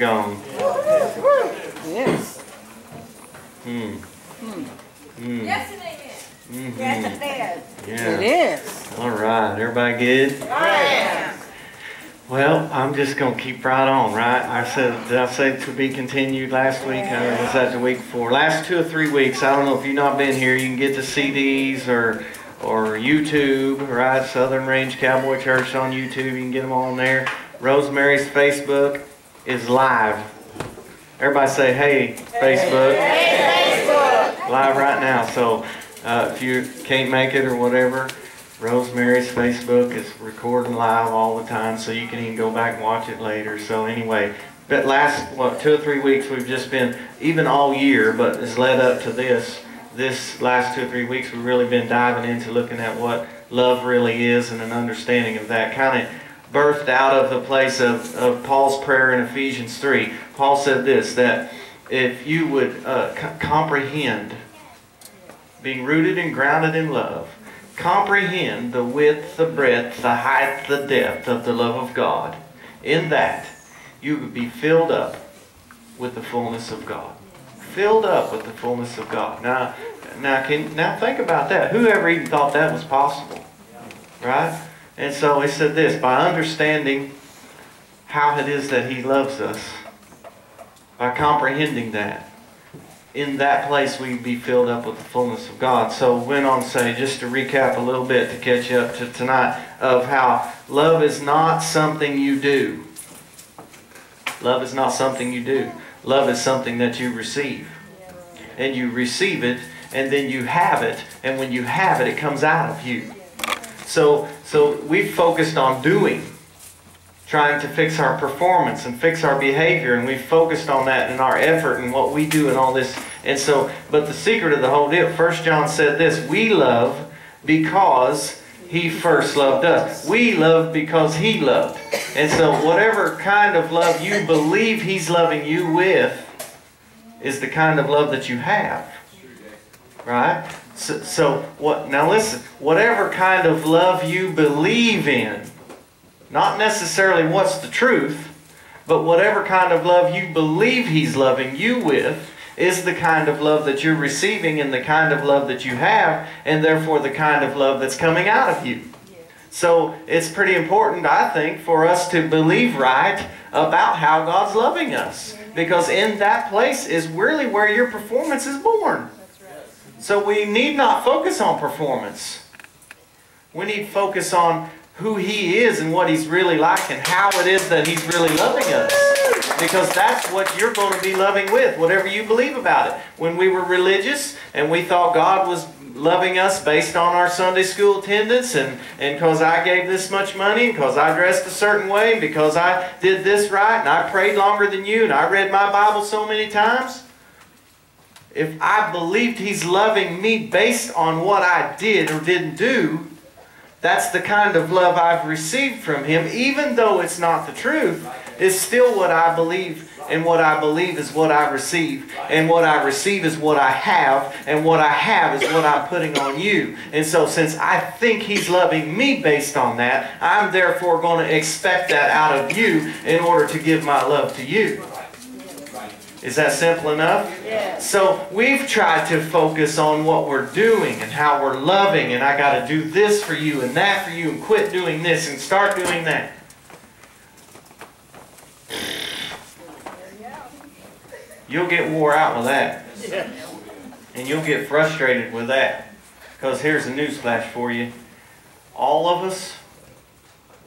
gone. Yes. Yes and amen. Yes, it is. Yeah. It is. All right. Everybody good? Yes. Well, I'm just going to keep right on, right? Did I say to be continued last week? Or was that the week before? Last 2 or 3 weeks, I don't know if you've not been here, you can get the CDs or YouTube, right? Southern Range Cowboy Church on YouTube, you can get them on there. Rosemary's Facebook is live. Everybody say, hey, Facebook. Hey, Facebook. Live right now. So if you can't make it or whatever, Rosemary's Facebook is recording live all the time, so you can even go back and watch it later. So anyway, but last 2 or 3 weeks we've just been, even all year, but it's led up to this last 2 or 3 weeks we've really been diving into looking at what love really is and an understanding of that. Kind of birthed out of the place of Paul's prayer in Ephesians 3. Paul said this, that if you would comprehend, being rooted and grounded in love, comprehend the width, the breadth, the height, the depth of the love of God. In that, you would be filled up with the fullness of God. Filled up with the fullness of God. Now think about that. Whoever even thought that was possible? Right? And so he said this, by understanding how it is that He loves us, by comprehending that, in that place we'd be filled up with the fullness of God. So went on to say, just to recap a little bit to catch you up to tonight, of how love is not something you do. Love is not something you do. Love is something that you receive. And you receive it, and then you have it, and when you have it, it comes out of you. So we've focused on doing, trying to fix our performance and fix our behavior, and we've focused on that in our effort and what we do and all this. And so, but the secret of the whole deal, 1 John said this, we love because He first loved us. We love because He loved. And so whatever kind of love you believe He's loving you with is the kind of love that you have. Right? So what? Now listen, whatever kind of love you believe in, not necessarily what's the truth, but whatever kind of love you believe He's loving you with is the kind of love that you're receiving and the kind of love that you have, and therefore the kind of love that's coming out of you. So it's pretty important, I think, for us to believe right about how God's loving us. Because in that place is really where your performance is born. So we need not focus on performance. We need to focus on who He is and what He's really like and how it is that He's really loving us. Because that's what you're going to be loving with, whatever you believe about it. When we were religious and we thought God was loving us based on our Sunday school attendance and because I gave this much money, because I dressed a certain way, because I did this right and I prayed longer than you and I read my Bible so many times. If I believed He's loving me based on what I did or didn't do, that's the kind of love I've received from Him, even though it's not the truth. It's still what I believe, and what I believe is what I receive, and what I receive is what I have, and what I have is what I'm putting on you. And so since I think He's loving me based on that, I'm therefore going to expect that out of you in order to give my love to you. Is that simple enough? Yes. So we've tried to focus on what we're doing and how we're loving, and I got to do this for you and that for you and quit doing this and start doing that. You'll get wore out with that. And you'll get frustrated with that. Because here's a newsflash for you. All of us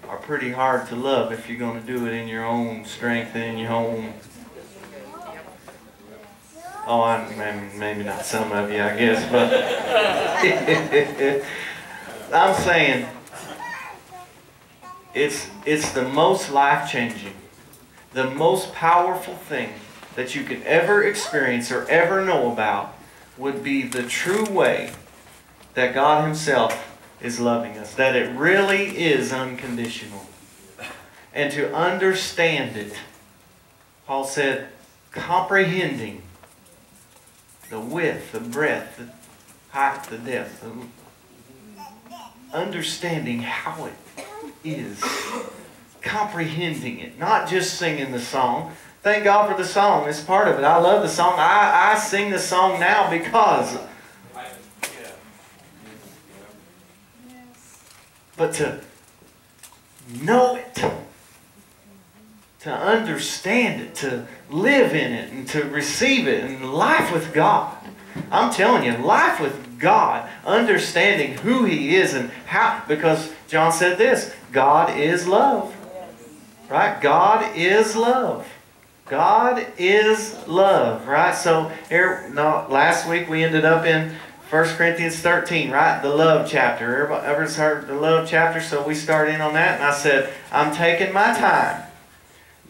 are pretty hard to love if you're going to do it in your own strength and in your own... Oh, maybe not some of you, I guess, but I'm saying it's the most life-changing, the most powerful thing that you could ever experience or ever know about would be the true way that God Himself is loving us, that it really is unconditional. And to understand it, Paul said, comprehending the width, the breadth, the height, the depth, understanding how it is, comprehending it, not just singing the song, Thank God for the song. It's part of it. I love the song. I sing the song now because. But to know it, to understand it, to live in it, and to receive it, and life with God. I'm telling you, life with God, understanding who He is and how, because John said this, God is love. Right? God is love. God is love. Right? So here, last week we ended up in 1 Corinthians 13, right? The love chapter. Everybody ever's heard the love chapter, so we start in on that. And I said, I'm taking my time.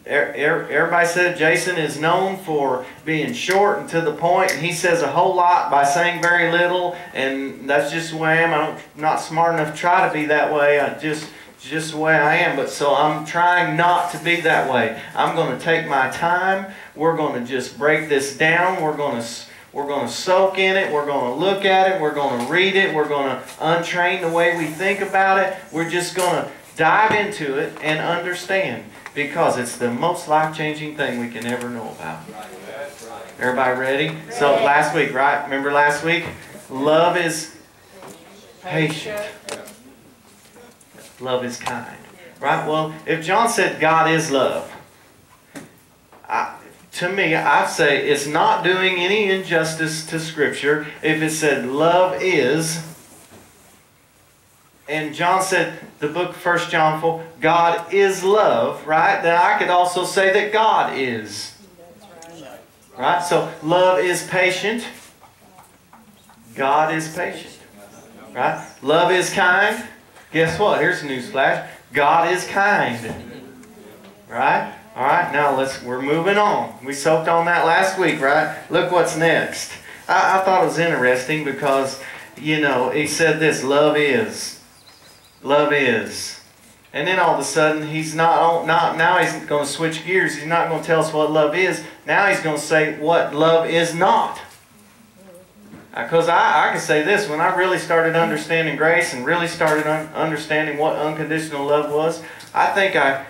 Everybody said Jason is known for being short and to the point, and he says a whole lot by saying very little, and that's just the way I am. I'm not smart enough to try to be that way. Just the way I am. But so I'm trying not to be that way. I'm going to take my time. We're going to just break this down. We're going to soak in it. We're going to look at it. We're going to read it. We're going to untrain the way we think about it. We're just going to dive into it and understand. Because it's the most life-changing thing we can ever know about. Everybody ready? So last week, right? Remember last week? Love is patient. Love is kind. Right? Well, if John said God is love, to me, I say it's not doing any injustice to Scripture if it said love is. And John said, the book 1 John 4, God is love, right? Then I could also say that God is. Right? So love is patient. God is patient. Right? Love is kind. Guess what? Here's a news flash. God is kind. Right? Alright, now we're moving on. We soaked on that last week, right? Look what's next. I thought it was interesting because, you know, he said this, love is. Love is. And then all of a sudden, he's now he's going to switch gears. He's not going to tell us what love is. Now he's going to say what love is not. Because I can say this, when I really started understanding grace and really started understanding what unconditional love was, I think I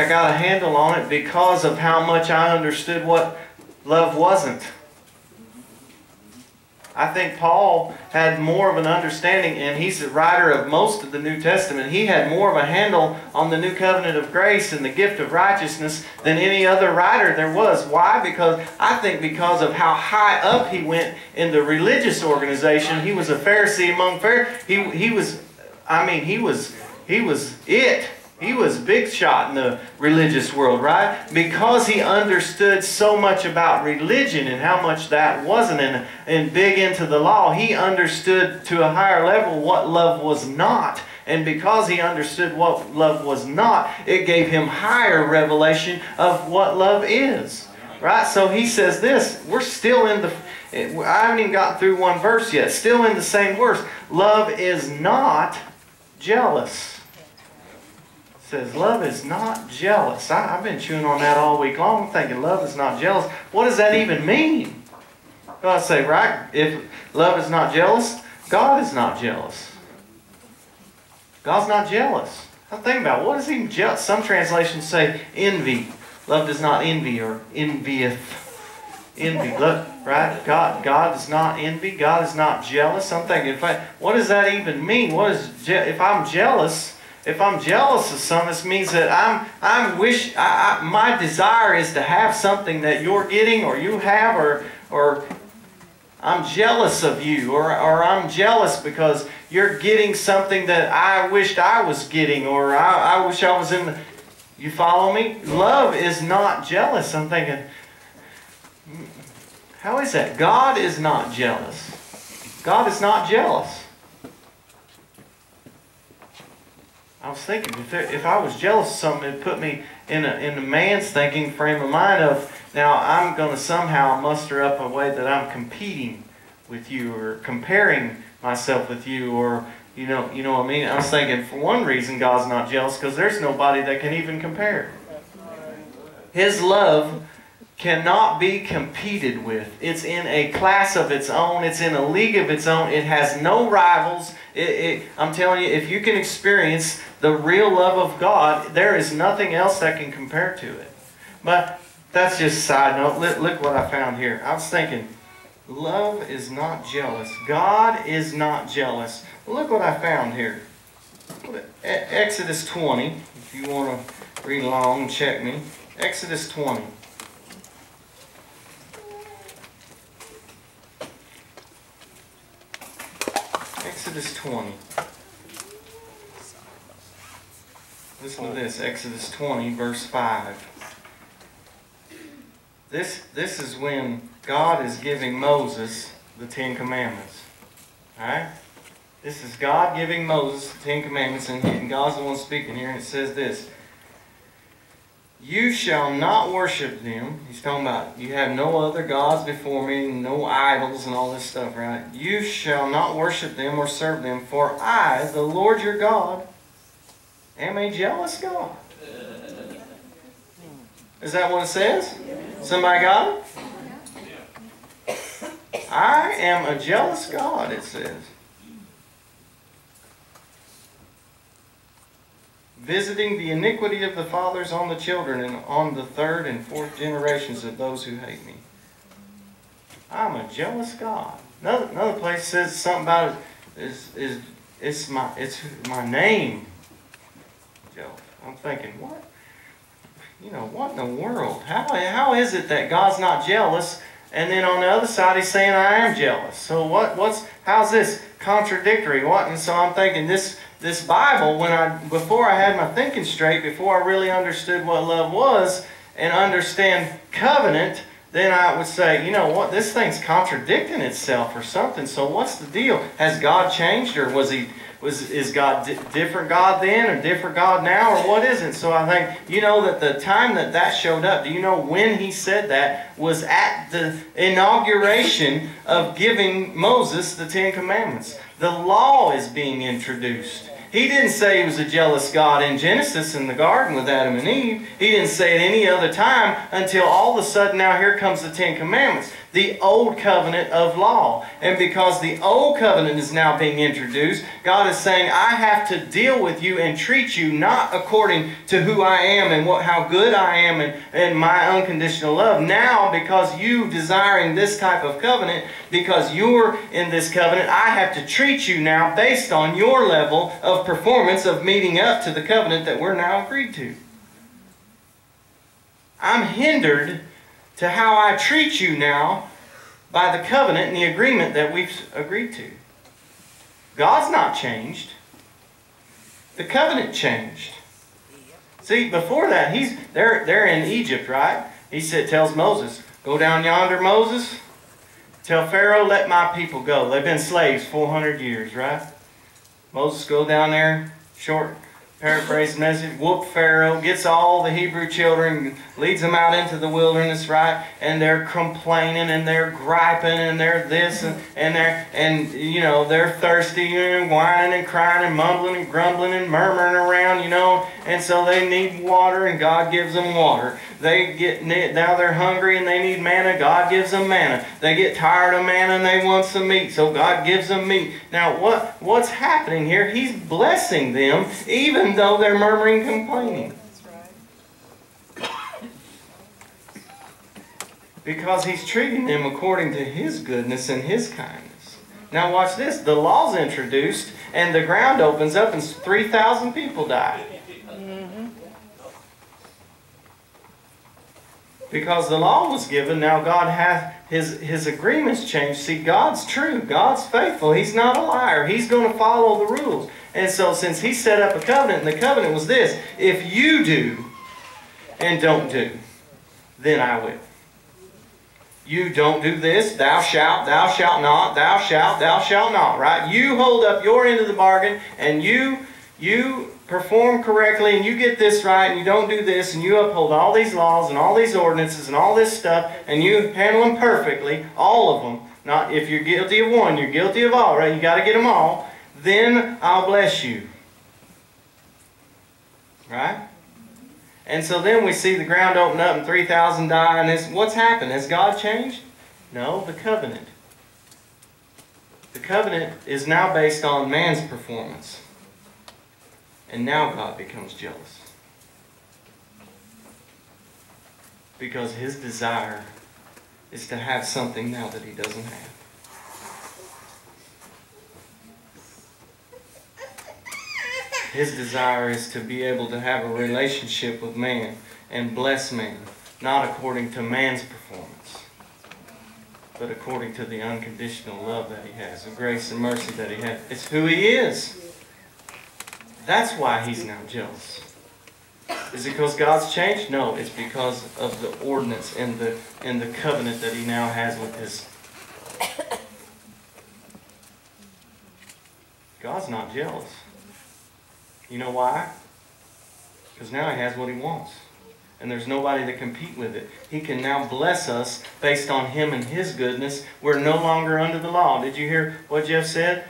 got a handle on it because of how much I understood what love wasn't. I think Paul had more of an understanding, and he's the writer of most of the New Testament. He had more of a handle on the new covenant of grace and the gift of righteousness than any other writer there was. Why? Because of how high up he went in the religious organization. He was a Pharisee among Pharisees. He was it. He was big shot in the religious world, right? Because he understood so much about religion and how much that wasn't, and big into the law, he understood to a higher level what love was not. And because he understood what love was not, it gave him higher revelation of what love is. Right? So he says this, we're still in I haven't even gotten through one verse yet, still in the same verse. Love is not jealous. Says love is not jealous. I've been chewing on that all week long, thinking love is not jealous. What does that even mean? Well, I say, right, if love is not jealous, God is not jealous. God's not jealous. I'm thinking about what is even jealous. Some translations say envy. Love does not envy or envieth. Envy, look, right? God does not envy. God is not jealous. I'm thinking, what does that even mean? If I'm jealous? If I'm jealous of something, this means that my desire is to have something that you're getting or you have, or I'm jealous of you, or I'm jealous because you're getting something that I wished I was getting, or I wish I was in the... You follow me? Love is not jealous. I'm thinking, how is that? God is not jealous. God is not jealous. I was thinking, if I was jealous of something, it'd put me in a man's thinking frame of mind of, now I'm going to somehow muster up a way that I'm competing with you or comparing myself with you, or you know what I mean? I was thinking, for one reason, God's not jealous because there's nobody that can even compare. His love cannot be competed with. It's in a class of its own. It's in a league of its own. It has no rivals. I'm telling you, if you can experience the real love of God, there is nothing else that can compare to it. But That's just a side note. Look what I found here. I was thinking, love is not jealous. God is not jealous. Look what I found here. Exodus 20, if you want to read along and check me. Exodus 20. Exodus 20. Listen to this, Exodus 20, verse 5. This is when God is giving Moses the Ten Commandments. Alright? This is God giving Moses the Ten Commandments, and God's the one speaking here, and it says this. You shall not worship them. He's talking about you have no other gods before me, no idols and all this stuff, right? You shall not worship them or serve them, for I, the Lord your God, am a jealous God. Is that what it says? Somebody got it? I am a jealous God, it says. Visiting the iniquity of the fathers on the children and on the third and fourth generations of those who hate me. I'm a jealous God. Another place says something about it it's my name. Jealous. I'm thinking, what? You know, what in the world? How is it that God's not jealous, and then on the other side He's saying I am jealous? So how's this contradictory? What? And so I'm thinking this Bible, before I had my thinking straight, before I really understood what love was and understand covenant, then I would say, you know what, this thing's contradicting itself or something. So what's the deal? Has God changed, or is God different God then or different God now, or what is it? So I think, you know, that the time that showed up, do you know when He said that was at the inauguration of giving Moses the Ten Commandments. The law is being introduced. He didn't say He was a jealous God in Genesis in the garden with Adam and Eve. He didn't say it any other time until all of a sudden now here comes the Ten Commandments. The old covenant of law. And because the old covenant is now being introduced, God is saying, I have to deal with you and treat you not according to who I am and how good I am and my unconditional love. Now, because you desiring this type of covenant, because you're in this covenant, I have to treat you now based on your level of performance of meeting up to the covenant that we're now agreed to. I'm hindered to how I treat you now by the covenant and the agreement that we've agreed to. God's not changed. The covenant changed. See, before that, they're in Egypt, right? He tells Moses, go down yonder, Moses. Tell Pharaoh, let my people go. They've been slaves 400 years, right? Moses go down there, short paraphrase message, whoop Pharaoh, gets all the Hebrew children, leads them out into the wilderness, right? And they're complaining and they're griping and they're this and you know, they're thirsty and whining and crying and mumbling and grumbling and murmuring around, you know, and so they need water and God gives them water. Now they're hungry and they need manna, God gives them manna. They get tired of manna and they want some meat, so God gives them meat. Now what's happening here? He's blessing them even though they're murmuring and complaining. Because He's treating them according to His goodness and His kindness. Now watch this. The law's introduced and the ground opens up and 3,000 people die. Because the law was given, now God has His agreements changed. See, God's true. God's faithful. He's not a liar. He's going to follow the rules. And so since He set up a covenant, and the covenant was this, if you do and don't do, then I will. You don't do this, thou shalt not, thou shalt not, right? You hold up your end of the bargain, and you perform correctly, and you get this right, and you don't do this, and you uphold all these laws, and all these ordinances, and all this stuff, and you handle them perfectly, all of them. Not if you're guilty of one, you're guilty of all, right? You got to get them all. Then I'll bless you. Right? And so then we see the ground open up and 3,000 die. And what's happened? Has God changed? No, the covenant. The covenant is now based on man's performance. And now God becomes jealous. Because his desire is to have something now that he doesn't have. His desire is to be able to have a relationship with man and bless man, not according to man's performance, but according to the unconditional love that he has, the grace and mercy that he has. It's who he is. That's why he's now jealous. Is it because God's changed? No, it's because of the ordinance and the covenant that he now has with his. God's not jealous. You know why? Because now he has what he wants. And there's nobody to compete with it. He can now bless us based on him and his goodness. We're no longer under the law. Did you hear what Jeff said?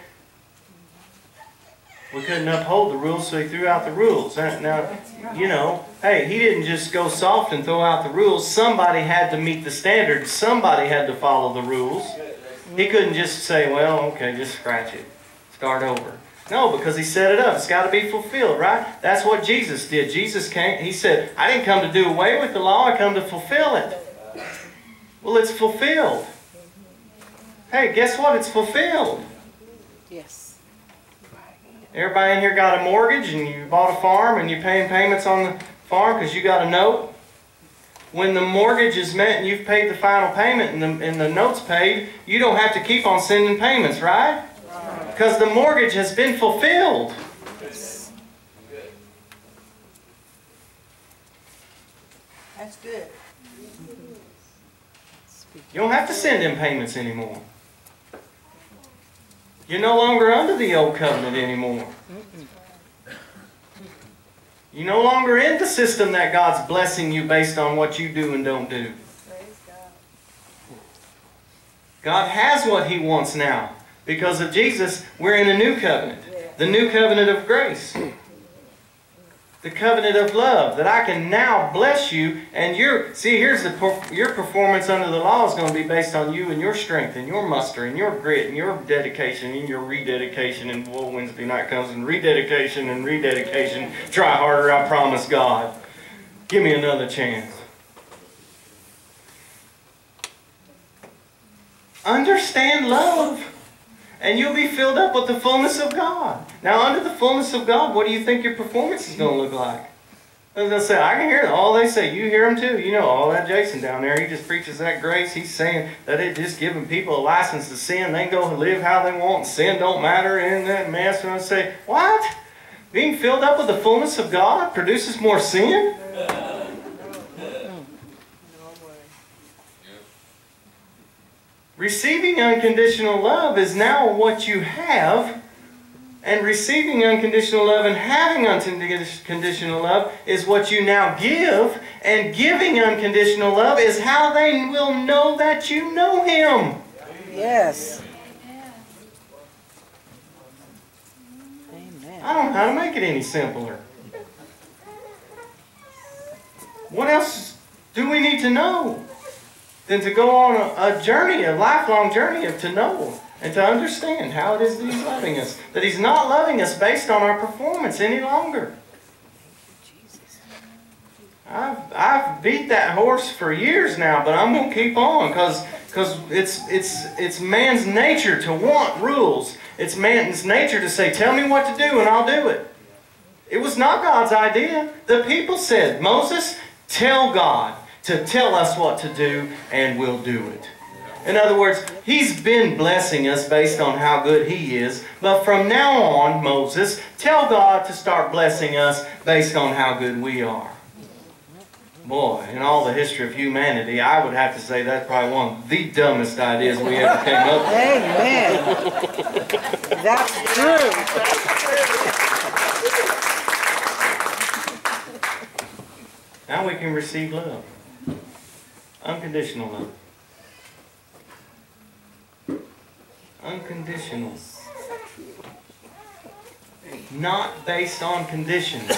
We couldn't uphold the rules, so he threw out the rules. Now, you know, hey, he didn't just go soft and throw out the rules. Somebody had to meet the standards. Somebody had to follow the rules. He couldn't just say, well, okay, just scratch it. Start over. No, because he set it up. It's got to be fulfilled, right? That's what Jesus did. Jesus came, he said, I didn't come to do away with the law. I come to fulfill it. Well, it's fulfilled. Hey, guess what? It's fulfilled. Yes. Everybody in here got a mortgage and you bought a farm and you're paying payments on the farm because you got a note. When the mortgage is met and you've paid the final payment and the note's paid, you don't have to keep on sending payments, right? Because the mortgage has been fulfilled. That's good. You don't have to send in payments anymore. You're no longer under the old covenant anymore. You're no longer in the system that God's blessing you based on what you do and don't do. God has what he wants now. Because of Jesus, we're in a new covenant. The new covenant of grace. The covenant of love. That I can now bless you. And your performance under the law is going to be based on you and your strength and your muster and your grit and your dedication and your rededication. And well, Wednesday night comes and rededication and rededication. Try harder, I promise God. Give me another chance. Understand love. And you'll be filled up with the fullness of God. Now, under the fullness of God, what do you think your performance is going to look like? As I say, I can hear all they say. You hear them too. You know, all that Jason down there, he just preaches that grace. He's saying that it's just giving people a license to sin. They can go live how they want. And sin don't matter in that mess. And I say, what? Being filled up with the fullness of God produces more sin? Receiving unconditional love is now what you have, and receiving unconditional love and having unconditional love is what you now give, and giving unconditional love is how they will know that you know Him. Yes. Amen. I don't know how to make it any simpler. What else do we need to know than to go on a journey, a lifelong journey to know and to understand how it is that He's loving us. That He's not loving us based on our performance any longer. I've beat that horse for years now, but I'm going to keep on because it's man's nature to want rules. It's man's nature to say, tell me what to do and I'll do it. It was not God's idea. The people said, Moses, tell God to tell us what to do, and we'll do it. In other words, He's been blessing us based on how good He is, but from now on, Moses, tell God to start blessing us based on how good we are. Boy, in all the history of humanity, I would have to say that's probably one of the dumbest ideas we ever came up with. Amen. That's true. Now we can receive love. Unconditional love. Unconditional. Not based on conditions.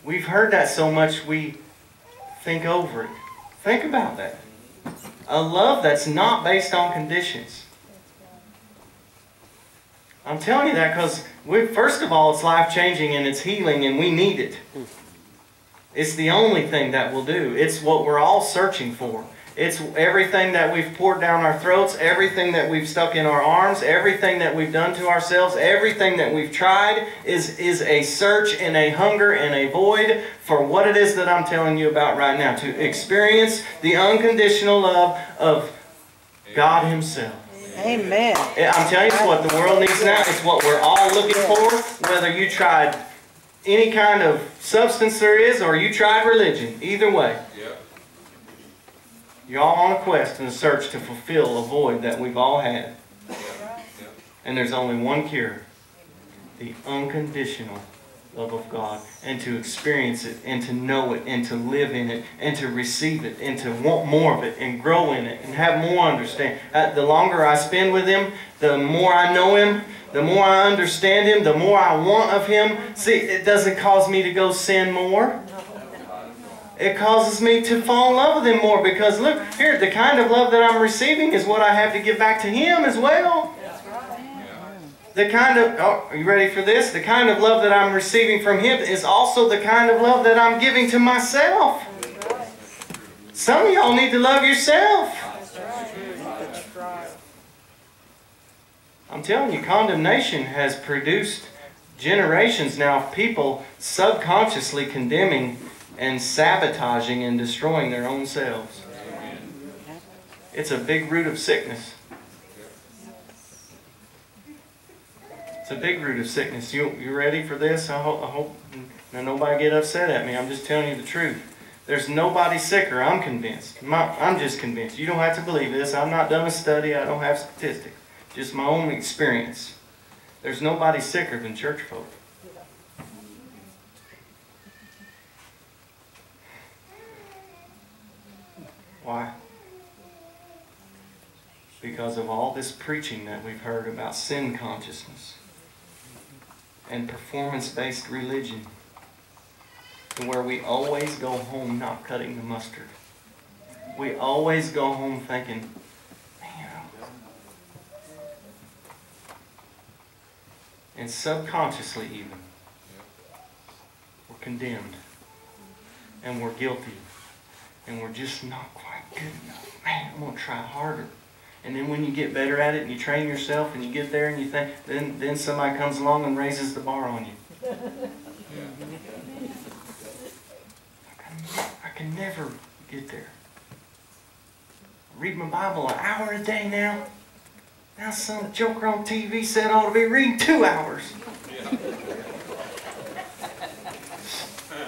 We've heard that so much we think over it. Think about that. A love that's not based on conditions. I'm telling you that because, first of all, it's life-changing and it's healing and we need it. It's the only thing that will do. It's what we're all searching for. It's everything that we've poured down our throats, everything that we've stuck in our arms, everything that we've done to ourselves, everything that we've tried is a search and a hunger and a void for what it is that I'm telling you about right now. To experience the unconditional love of God Himself. Amen. I'm telling you what the world needs now. It's what we're all looking for. Whether you tried any kind of substance there is or you tried religion. Either way. You're all on a quest and a search to fulfill a void that we've all had. And there's only one cure. The unconditional love of God. And to experience it, and to know it, and to live in it, and to receive it, and to want more of it, and grow in it, and have more understanding. The longer I spend with Him, the more I know Him, the more I understand Him, the more I want of Him. See, it doesn't cause me to go sin more. It causes me to fall in love with Him more, because look, here, the kind of love that I'm receiving is what I have to give back to Him as well. The kind of, oh, are you ready for this? The kind of love that I'm receiving from Him is also the kind of love that I'm giving to myself. Some of y'all need to love yourself. I'm telling you, condemnation has produced generations now of people subconsciously condemning and sabotaging and destroying their own selves. It's a big root of sickness. It's a big root of sickness. You ready for this? I hope now nobody get upset at me. I'm just telling you the truth. There's nobody sicker, I'm convinced. I'm just convinced. You don't have to believe this. I've not done a study. I don't have statistics. Just my own experience. There's nobody sicker than church folk. Why? Because of all this preaching that we've heard about sin consciousness and performance-based religion, to where we always go home not cutting the mustard. We always go home thinking, man, and subconsciously even, we're condemned and we're guilty and we're just not quite good enough. Man, I'm going to try harder. And then when you get better at it and you train yourself and you get there and you think, then somebody comes along and raises the bar on you. I can never get there. I read my Bible an hour a day now. Now some joker on TV said I ought to be reading 2 hours.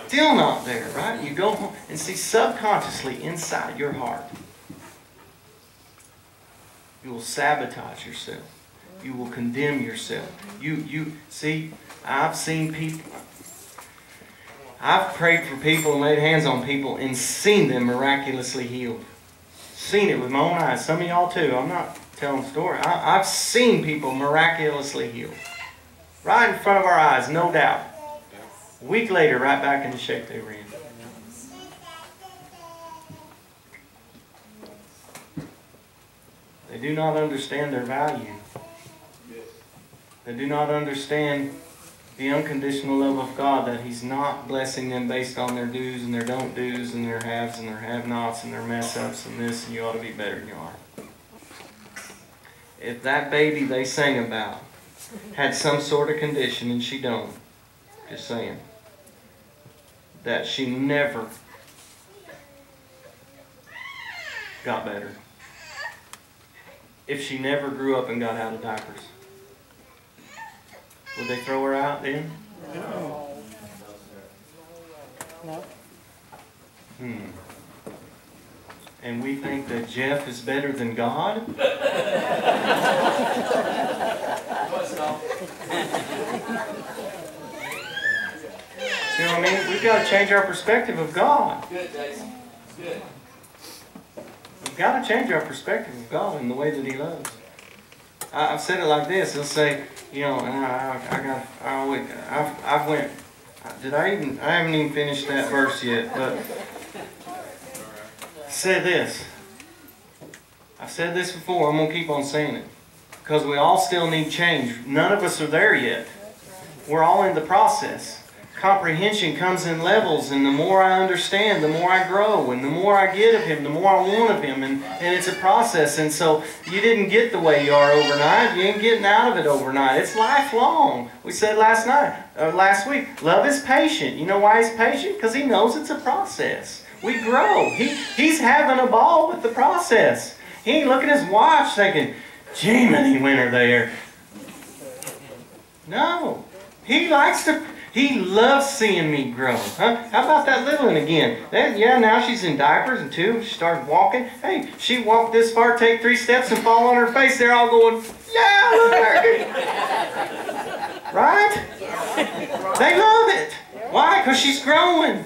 Still not there, right? You go home and see subconsciously inside your heart, you will sabotage yourself. You will condemn yourself. You see, I've seen people, I've prayed for people and laid hands on people and seen them miraculously healed. Seen it with my own eyes. Some of y'all too. I'm not telling a story. I've seen people miraculously healed. Right in front of our eyes, no doubt. A week later, right back in the shape they were in. They do not understand their value. They do not understand the unconditional love of God, that He's not blessing them based on their do's and their don't do's and their haves and their have-nots and their mess-ups and this, and you ought to be better than you are. If that baby they sang about had some sort of condition, and she don't, just saying, that she never got better. If she never grew up and got out of diapers, would they throw her out then? No. No. And we think that Jeff is better than God? See what I mean? We've got to change our perspective of God. Good, Jason. Good. We've got to change our perspective of God and the way that He loves. I've said it like this. He'll say, you know, I haven't even finished that verse yet, but say this. I've said this before. I'm going to keep on saying it. Because we all still need change. None of us are there yet. We're all in the process. comprehension comes in levels, and the more I understand, the more I grow, and the more I get of Him, the more I want of Him, and it's a process. And so you didn't get the way you are overnight. You ain't getting out of it overnight. It's lifelong. We said last week, love is patient. You know why He's patient? Because He knows it's a process. We grow. He's having a ball with the process. He ain't looking at his watch thinking, "Gee, many winter there." No. He loves seeing me grow. Huh? How about that little one again? Yeah, now she's in diapers, and 2, she starts walking. Hey, she walked this far, take 3 steps and fall on her face. They're all going, "Yeah, look at her." Right? They love it. Why? Because she's growing.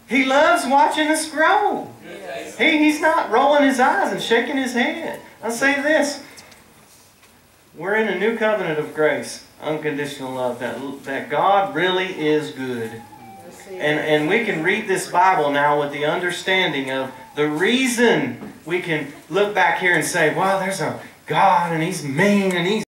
He loves watching us grow. He's not rolling his eyes and shaking his head. I'll say this. We're in a new covenant of grace, unconditional love, that God really is good. And we can read this Bible now with the understanding of the reason we can look back here and say, "Wow, there's a God and He's mean and He's